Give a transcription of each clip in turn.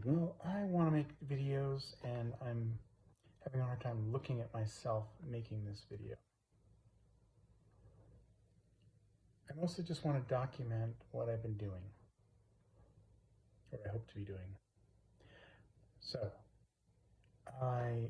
Well, I want to make videos and I'm having a hard time looking at myself making this video. I mostly just want to document what I've been doing, what I hope to be doing. So, I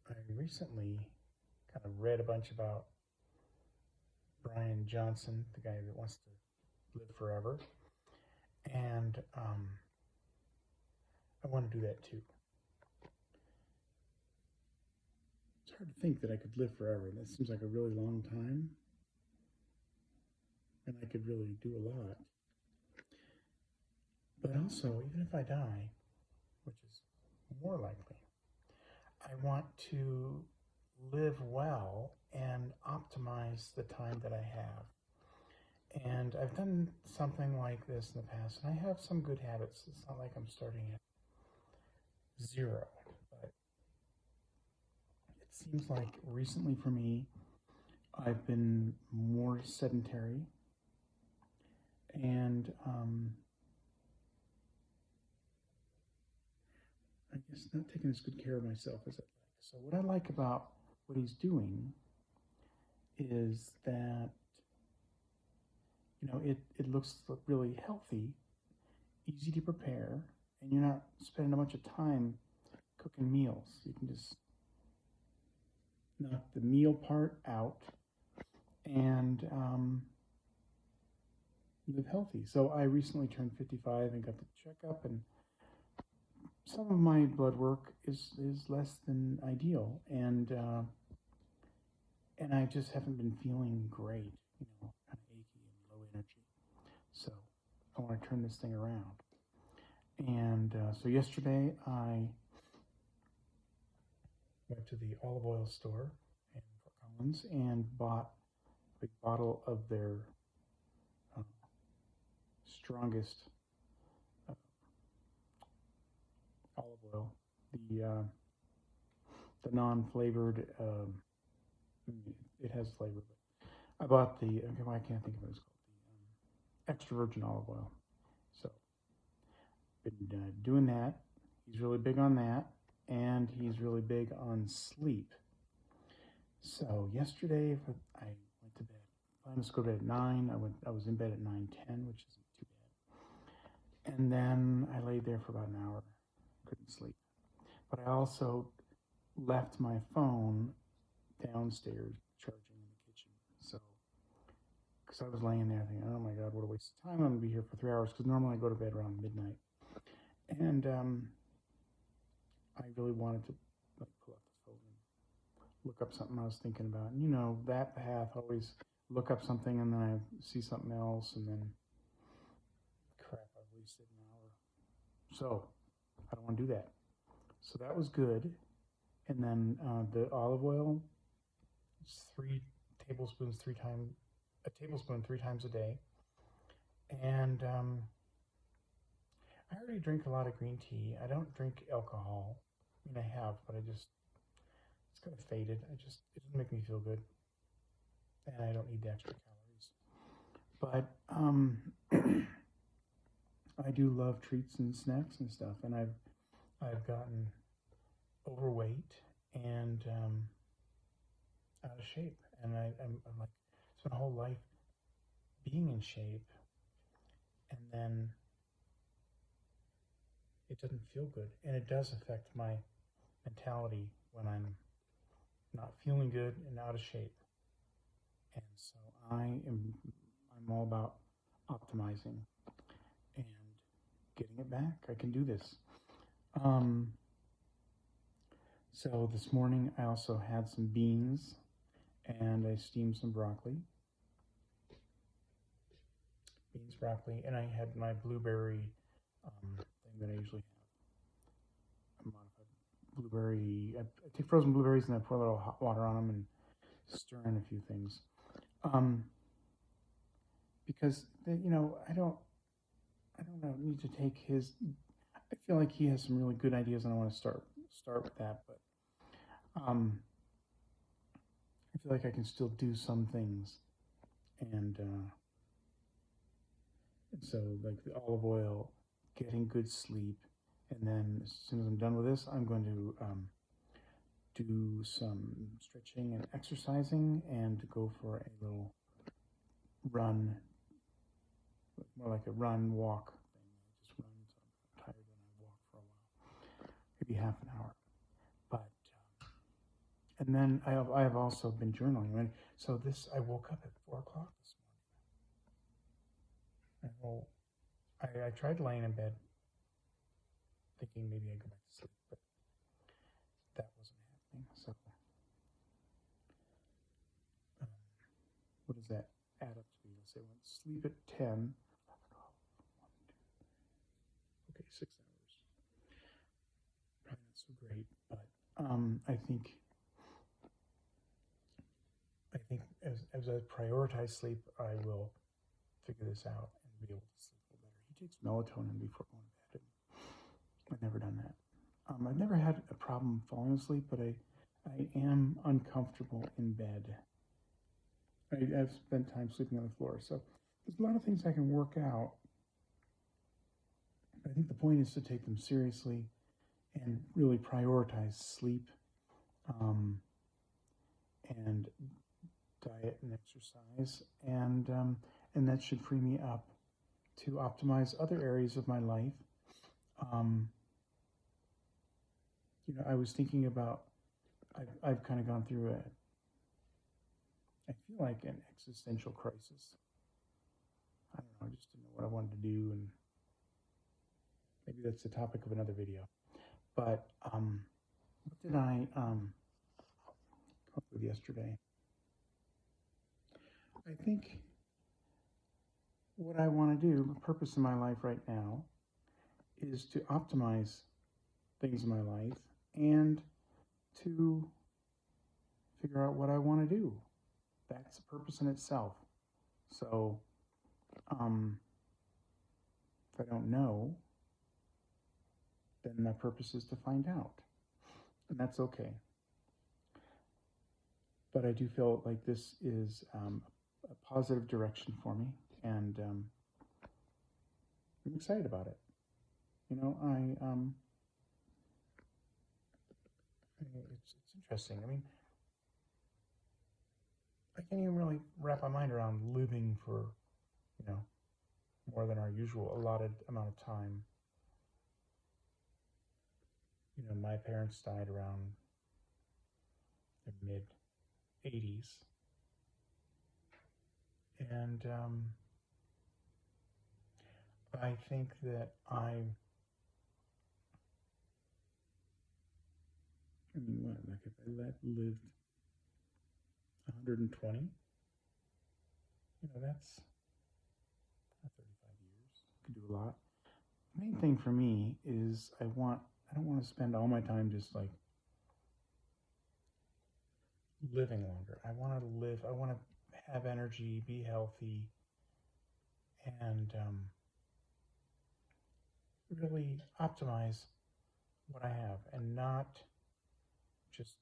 I recently kind of read a bunch about Brian Johnson, the guy that wants to live forever, and I want to do that too. It's hard to think that I could live forever. That seems like a really long time, and I could really do a lot. But also, even if I die, which is more likely, I want to live well and optimize the time that I have. And I've done something like this in the past, and I have some good habits. It's not like I'm starting at zero, but it seems like recently for me, I've been more sedentary and I guess not taking as good care of myself as I'd like. So, what I like about what he's doing is that, it looks really healthy, easy to prepare, and you're not spending a bunch of time cooking meals. You can just knock the meal part out and live healthy. So I recently turned 55 and got the checkup, and some of my blood work is less than ideal, and I just haven't been feeling great, kind of achy and low energy. So I want to turn this thing around. And so yesterday I went to the olive oil store in Fort Collins and bought a big bottle of their uh, strongest uh, olive oil, the non-flavored. It has flavor, but I bought the. Okay, well, I can't think of what it's called. The extra virgin olive oil. So been doing that. He's really big on that, and he's really big on sleep. So yesterday, I went to bed. I was to go to bed at 9. I was in bed at 9:10, which isn't too bad. And then I laid there for about an hour. Couldn't sleep. But I also left my phone downstairs charging in the kitchen. So, because I was laying there thinking, oh my God, what a waste of time. I'm going to be here for 3 hours because normally I go to bed around midnight. And I really wanted to pull out the phone and look up something I was thinking about. And that path, always look up something and then I see something else and then crap, I've wasted an hour. So I don't want to do that. So that was good. And then the olive oil, it's 3 tablespoons, a tablespoon 3 times a day. And I already drink a lot of green tea. I don't drink alcohol. I mean, I have, but it's kind of faded. It doesn't make me feel good. And I don't need the extra calories. But I do love treats and snacks and stuff. And I've gotten overweight and out of shape. And I'm like, it's my whole life being in shape. And then it doesn't feel good. And it does affect my mentality when I'm not feeling good and out of shape. And so I'm all about optimizing and getting it back. I can do this. So this morning I also had some beans and I steamed some broccoli. Beans, broccoli, and I had my blueberry thing that I usually have. A modified blueberry. I take frozen blueberries and I pour a little hot water on them and stir in a few things. Because I don't need to take his. I feel like he has some really good ideas, and I want to start with that. But I feel like I can still do some things, and And so, like the olive oil, getting good sleep, and then as soon as I'm done with this, I'm going to do some stretching and exercising and go for a little run, more like a run walk thing. I just run until I'm tired and I walk for a while, maybe half an hour. But and then I have also been journaling. Right? So this I woke up at 4 o'clock this morning. I tried laying in bed thinking maybe I'd go back to sleep, but that wasn't happening. So um, what does that add up to be? Let's say I went to sleep at 10. Okay, 6 hours. Probably not so great, but I think as I prioritize sleep, I will figure this out and be able to sleep a little better. He takes melatonin before going to bed. I've never done that. I've never had a problem falling asleep, but I am uncomfortable in bed. I've spent time sleeping on the floor, so there's a lot of things I can work out. I think the point is to take them seriously and really prioritize sleep and diet and exercise, and that should free me up to optimize other areas of my life. Um, I was thinking about I've kind of gone through I feel like an existential crisis. I don't know, I just didn't know what I wanted to do, and maybe that's the topic of another video. But what did I come up with yesterday? I think what I want to do, the purpose in my life right now, is to optimize things in my life and to figure out what I want to do. That's a purpose in itself. So, if I don't know, then my purpose is to find out. And that's okay. But I do feel like this is a positive direction for me, and I'm excited about it. It's interesting. I mean, I can't even really wrap my mind around living for, more than our usual allotted amount of time. My parents died around the mid 80s, and I think that like if I lived 120, that's 35 years. I could do a lot. The main thing for me is I don't want to spend all my time just like living longer. I want to live. I want to have energy, be healthy, and really optimize what I have, and not just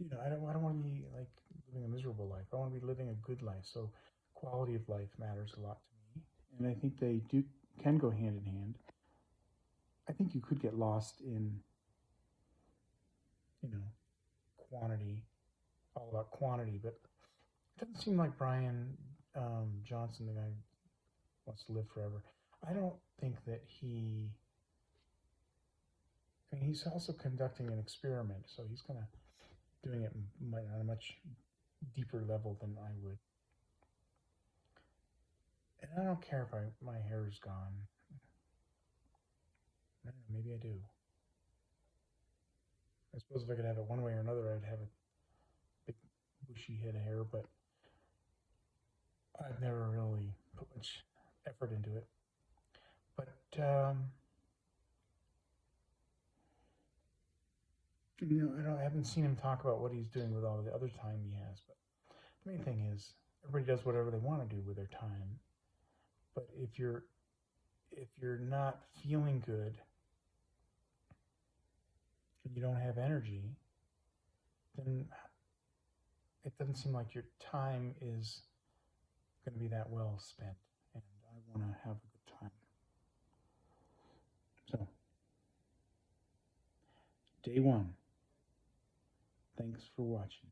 I don't want to be like living a miserable life. I want to be living a good life. So quality of life matters a lot to me, and I think they can go hand in hand. I think you could get lost in quantity, all about quantity, but it doesn't seem like Brian Johnson, the guy who wants to live forever. I don't think that he's also conducting an experiment, so he's kind of doing it on a much deeper level than I would. And I don't care if my hair is gone. I don't know, maybe I do. I suppose if I could have it one way or another, I'd have a big bushy head of hair, but I've never really put much effort into it. But I haven't seen him talk about what he's doing with all the other time he has. But the main thing is, everybody does whatever they want to do with their time. But if you're not feeling good and you don't have energy, then it doesn't seem like your time is going to be that well spent. And want to have a good time. So, day one. Thanks for watching.